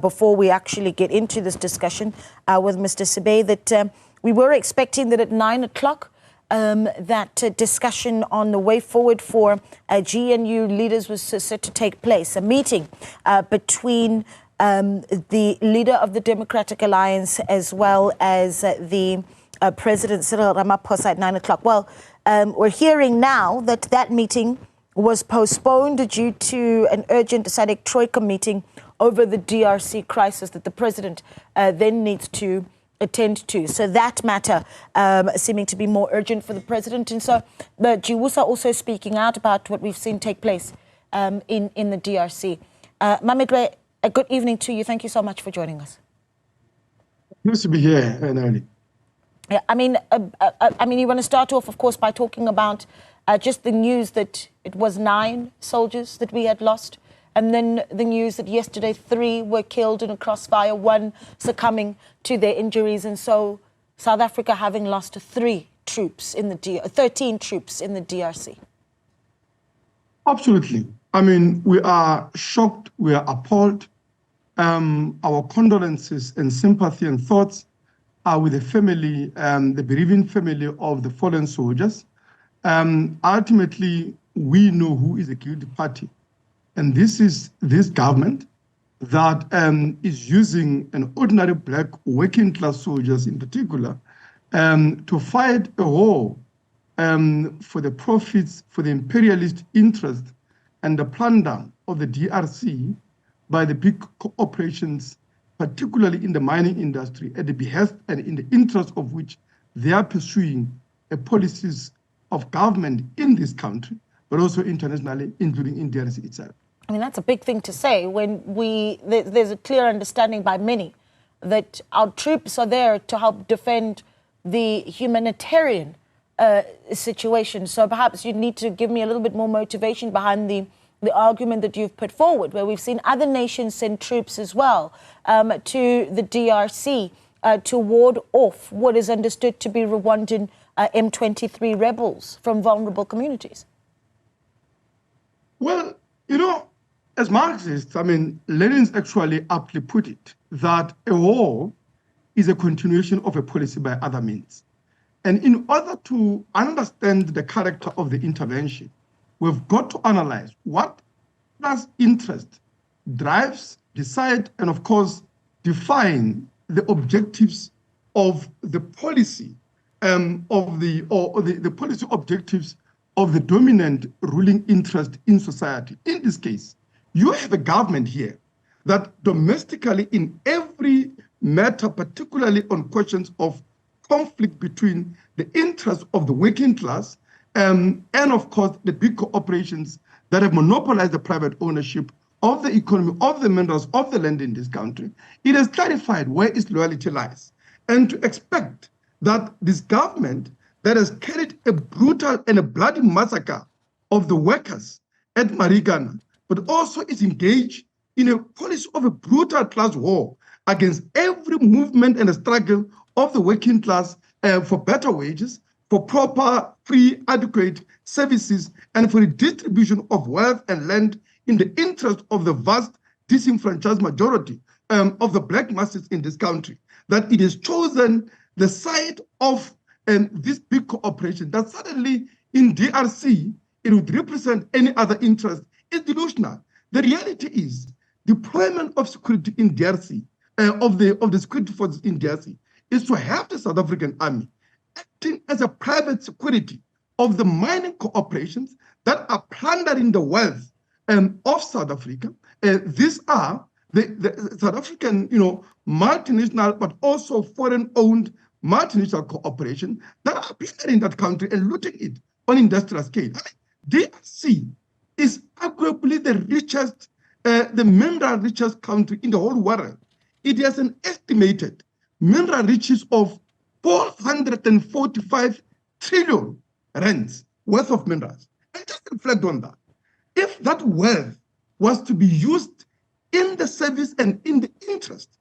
before we actually get into this discussion with Mr. Sebe, that we were expecting that at 9 o'clock that discussion on the way forward for GNU leaders was set to take place, a meeting between the leader of the Democratic Alliance as well as the President Cyril Ramaphosa at 9 o'clock. Well, we're hearing now that that meeting was postponed due to an urgent SADC Troika meeting over the DRC crisis that the President then needs to attend to. So that matter seeming to be more urgent for the President. And so the JWSA also speaking out about what we've seen take place in the DRC. Mamedle, a good evening to you. Thank you so much for joining us.
Nice to be here, Nali.
Yeah, I mean, you want to start off, of course, by talking about just the news that it was 9 soldiers that we had lost, and then the news that yesterday 3 were killed in a crossfire, 1 succumbing to their injuries, and so South Africa having lost 13 troops in the DRC.
Absolutely. I mean, we are shocked, we are appalled. Our condolences and sympathy and thoughts are with the family, the bereaving family of the fallen soldiers. Ultimately, we know who is the guilty party. And this is this government that is using an ordinary black working class soldiers in particular to fight a war for the profits, for the imperialist interest and the plunder of the DRC by the big corporations, particularly in the mining industry, at the behest and in the interest of which they are pursuing policies of government in this country, but also internationally, including in DRC itself.
I mean, that's a big thing to say when there's a clear understanding by many that our troops are there to help defend the humanitarian situation. So perhaps you need to give me a little bit more motivation behind the argument that you've put forward, where we've seen other nations send troops as well to the DRC to ward off what is understood to be Rwandan M23 rebels from vulnerable communities.
Well, you know, as Marxists, I mean, Lenin's actually aptly put it, that a war is a continuation of a policy by other means. And in order to understand the character of the intervention, we've got to analyze what class interest drives, decide, and of course, define the objectives of the policy the policy objectives of the dominant ruling interest in society. In this case, you have a government here that domestically in every matter, particularly on questions of conflict between the interests of the working class and of course the big corporations that have monopolized the private ownership of the economy, of the minerals, of the land in this country, it has clarified where its loyalty lies. And to expect that this government that has carried a brutal and a bloody massacre of the workers at Marikana, but also is engaged in a policy of a brutal class war against every movement and a struggle of the working class for better wages, for proper, free, adequate services, and for the distribution of wealth and land in the interest of the vast disenfranchised majority of the black masses in this country, that it has chosen the side of this big cooperation, that suddenly in DRC, it would represent any other interest, is delusional. The reality is deployment of security in DRC, of the security forces in DRC, is to have the South African army acting as a private security of the mining corporations that are plundering the wealth of South Africa. These are the South African, multinational, but also foreign-owned multinational corporation that are appearing in that country and looting it on industrial scale. DRC is arguably the richest, the mineral richest country in the whole world. It has an estimated mineral riches of 445 trillion rands worth of minerals. And just reflect on that. If that wealth was to be used in the service and in the interest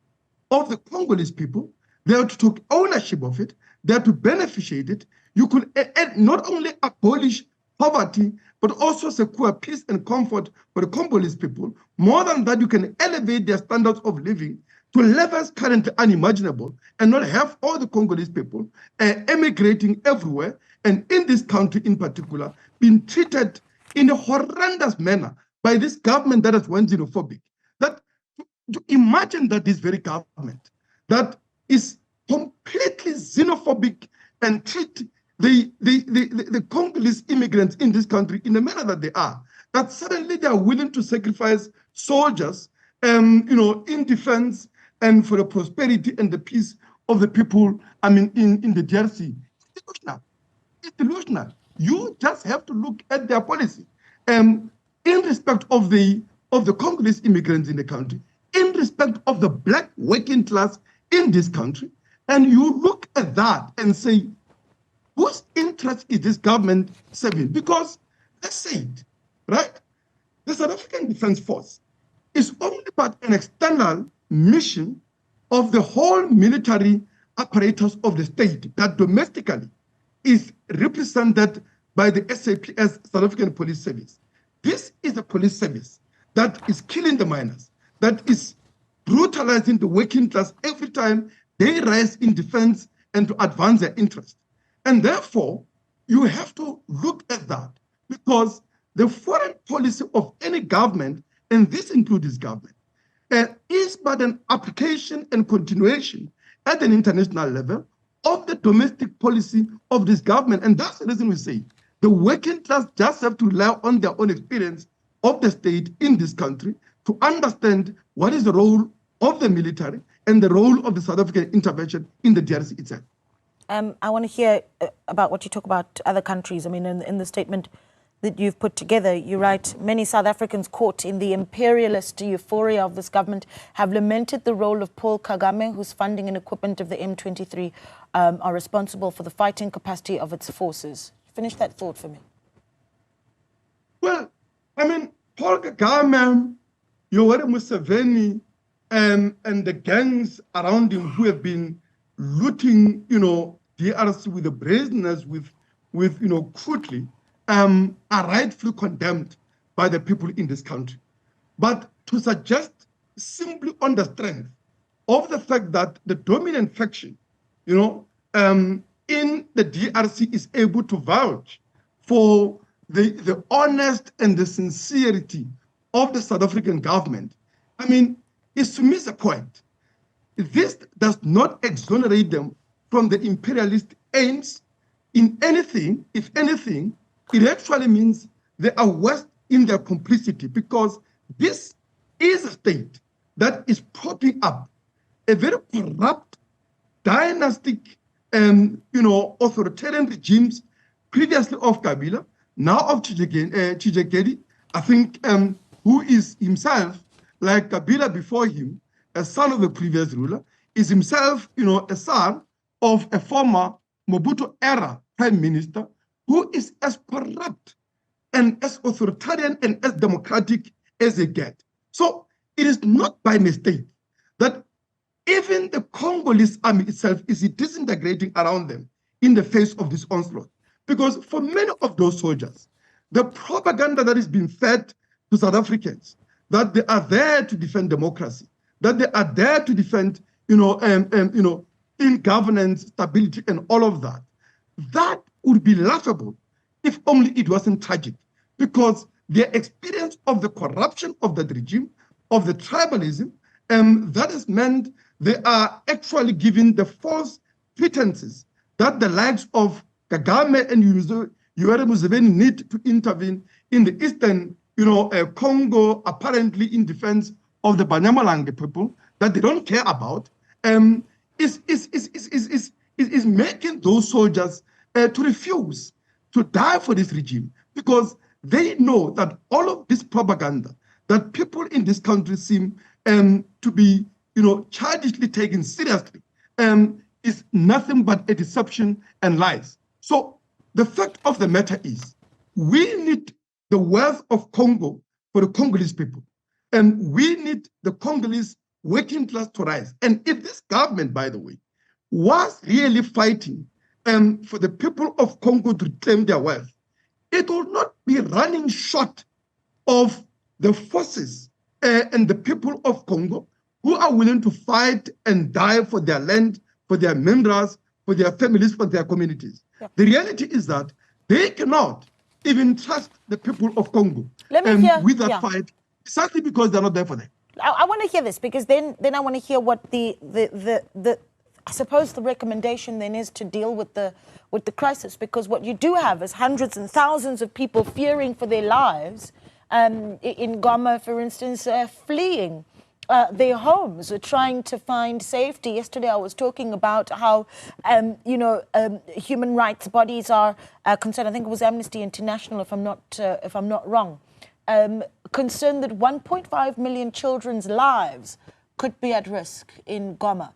of the Congolese people, they are to take ownership of it, they are to beneficiate it. You could not only abolish poverty, but also secure peace and comfort for the Congolese people. More than that, you can elevate their standards of living to levels currently unimaginable and not have all the Congolese people emigrating everywhere, and in this country in particular, being treated in a horrendous manner by this government that is one xenophobic. That to imagine that this very government that is completely xenophobic and treat the Congolese immigrants in this country in the manner that they are, that suddenly they are willing to sacrifice soldiers, in defense and for the prosperity and the peace of the people, in the DRC. It's delusional. You just have to look at their policy. In respect of the Congolese immigrants in the country, in respect of the black working class in this country, and you look at that and say, whose interest is this government serving? Because, let's say it, right? The South African Defense Force is only but an external mission of the whole military apparatus of the state that domestically is represented by the SAPS, South African Police Service. This is a police service that is killing the miners, that is brutalizing the working class every time they rise in defense and to advance their interest. And therefore, you have to look at that, because the foreign policy of any government, and this includes this government, is but an application and continuation at an international level of the domestic policy of this government. And that's the reason we say the working class just have to rely on their own experience of the state in this country to understand what is the role of the military and the role of the South African intervention in the DRC itself.
I want to hear about what you talk about other countries. I mean, in the statement that you've put together, you write, many South Africans caught in the imperialist euphoria of this government have lamented the role of Paul Kagame, whose funding and equipment of the M23 are responsible for the fighting capacity of its forces. Finish that thought for me.
Well, I mean, Paul Kagame, Yoweri Museveni, and the gangs around him who have been looting, DRC with the brazenness, with crudely, are rightfully condemned by the people in this country. But to suggest simply on the strength of the fact that the dominant faction, in the DRC is able to vouch for the honest and the sincerity of the South African government, I mean, is to miss the point. This does not exonerate them from the imperialist aims in anything. If anything, it actually means they are worse in their complicity, because this is a state that is propping up a very corrupt, dynastic, authoritarian regimes, previously of Kabila, now of Tshisekedi, I think, who is himself, like Kabila before him, a son of the previous ruler, is himself, a son of a former Mobutu-era prime minister, who is as corrupt and as authoritarian and as democratic as they get. So it is not by mistake that even the Congolese army itself is disintegrating around them in the face of this onslaught. Because for many of those soldiers, the propaganda that is being fed to South Africans, that they are there to defend democracy, that they are there to defend, in governance, stability, and all of that, that would be laughable if only it wasn't tragic, because their experience of the corruption of that regime, of the tribalism, that has meant they are actually giving the false pretenses that the likes of Kagame and Yoweri Museveni need to intervene in the eastern, Congo, apparently in defense of the Banyamalange people that they don't care about, is making those soldiers to refuse to die for this regime, because they know that all of this propaganda that people in this country seem to be, childishly taken seriously, is nothing but a deception and lies. So the fact of the matter is, we need the wealth of Congo for the Congolese people. And we need the Congolese working class to rise. And if this government, by the way, was really fighting for the people of Congo to claim their wealth, it will not be running short of the forces and the people of Congo who are willing to fight and die for their land, for their minerals, for their families, for their communities. Yeah. The reality is that they cannot even trust the people of Congo with that fight, exactly because they're not there for them.
I want to hear this, because then I want to hear what the I suppose the recommendation then is to deal with the crisis, because what you do have is hundreds and thousands of people fearing for their lives. In Goma, for instance, fleeing their homes, trying to find safety. Yesterday, I was talking about how, human rights bodies are concerned. I think it was Amnesty International, if I'm not wrong, concerned that 1.5 million children's lives could be at risk in Goma.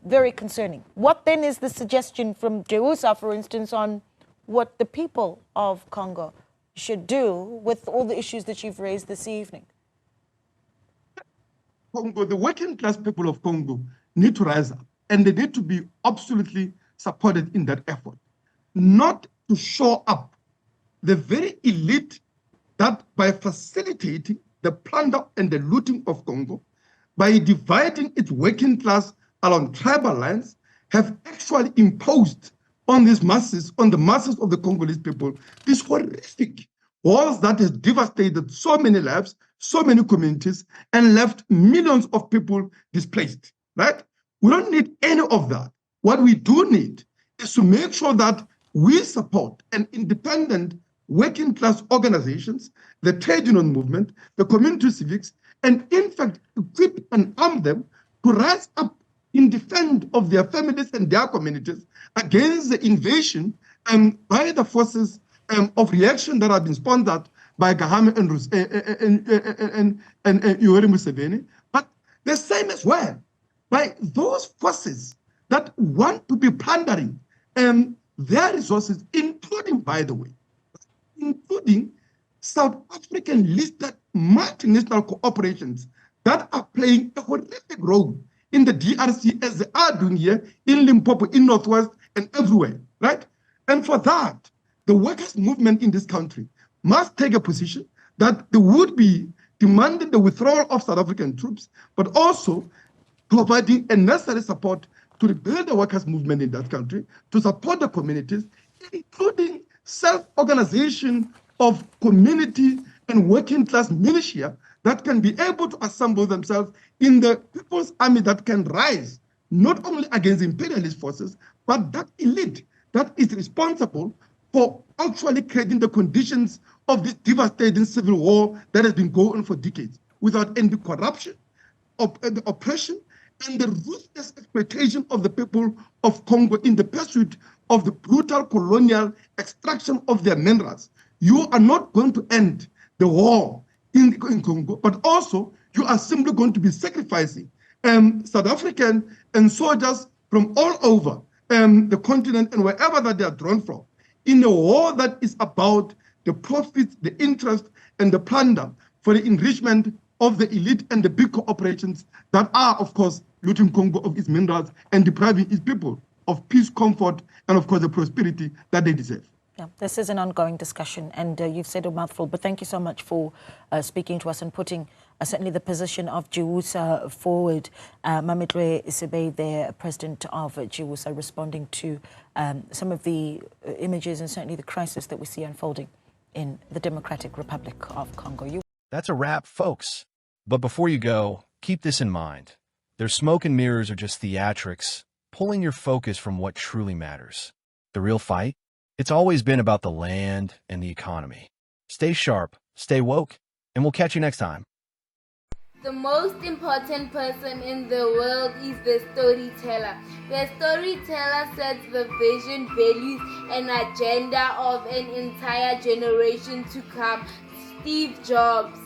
Very concerning. What then is the suggestion from Jeusa, for instance, on what the people of Congo should do with all the issues that you've raised this evening?
Congo, the working class people of Congo need to rise up, and they need to be absolutely supported in that effort. Not to show up the very elite that, by facilitating the plunder and the looting of Congo, by dividing its working class along tribal lines, have actually imposed on these masses, on the masses of the Congolese people, this horrific wars that has devastated so many lives, so many communities, and left millions of people displaced, right? We don't need any of that. What we do need is to make sure that we support an independent working class organizations, the trade union movement, the community civics, and in fact, equip and arm them to rise up in defense of their families and their communities against the invasion by the forces of reaction that have been sponsored by Kagame and Yoweri Museveni, but the same as well by those forces that want to be plundering their resources, including, by the way, including South African listed multinational corporations that are playing a horrific role in the DRC, as they are doing here in Limpopo, in Northwest, and everywhere, right? And for that, the workers' movement in this country must take a position that they would be demanding the withdrawal of South African troops, but also providing a necessary support to rebuild the workers' movement in that country, to support the communities, including self-organization of community and working class militia that can be able to assemble themselves in the people's army that can rise not only against imperialist forces, but that elite that is responsible for actually creating the conditions of this devastating civil war that has been going on for decades, without any corruption, the oppression, and the ruthless exploitation of the people of Congo in the pursuit of the brutal colonial extraction of their minerals. You are not going to end the war in Congo, but also you are simply going to be sacrificing South African and soldiers from all over the continent and wherever that they are drawn from, in a war that is about the profits, the interest, and the plunder for the enrichment of the elite and the big corporations that are, of course, looting Congo of its minerals and depriving its people of peace, comfort, and, of course, the prosperity that they deserve.
Yeah, this is an ongoing discussion, and you've said a mouthful, but thank you so much for speaking to us and putting certainly the position of Jeusa forward. Mamedre Isebe, the president of Jeusa, responding to some of the images and certainly the crisis that we see unfolding in the Democratic Republic of Congo.
That's a wrap, folks. But before you go, keep this in mind. Their smoke and mirrors are just theatrics, pulling your focus from what truly matters. The real fight? It's always been about the land and the economy. Stay sharp, stay woke, and we'll catch you next time.
The most important person in the world is the storyteller. The storyteller sets the vision, values, and agenda of an entire generation to come. Steve Jobs.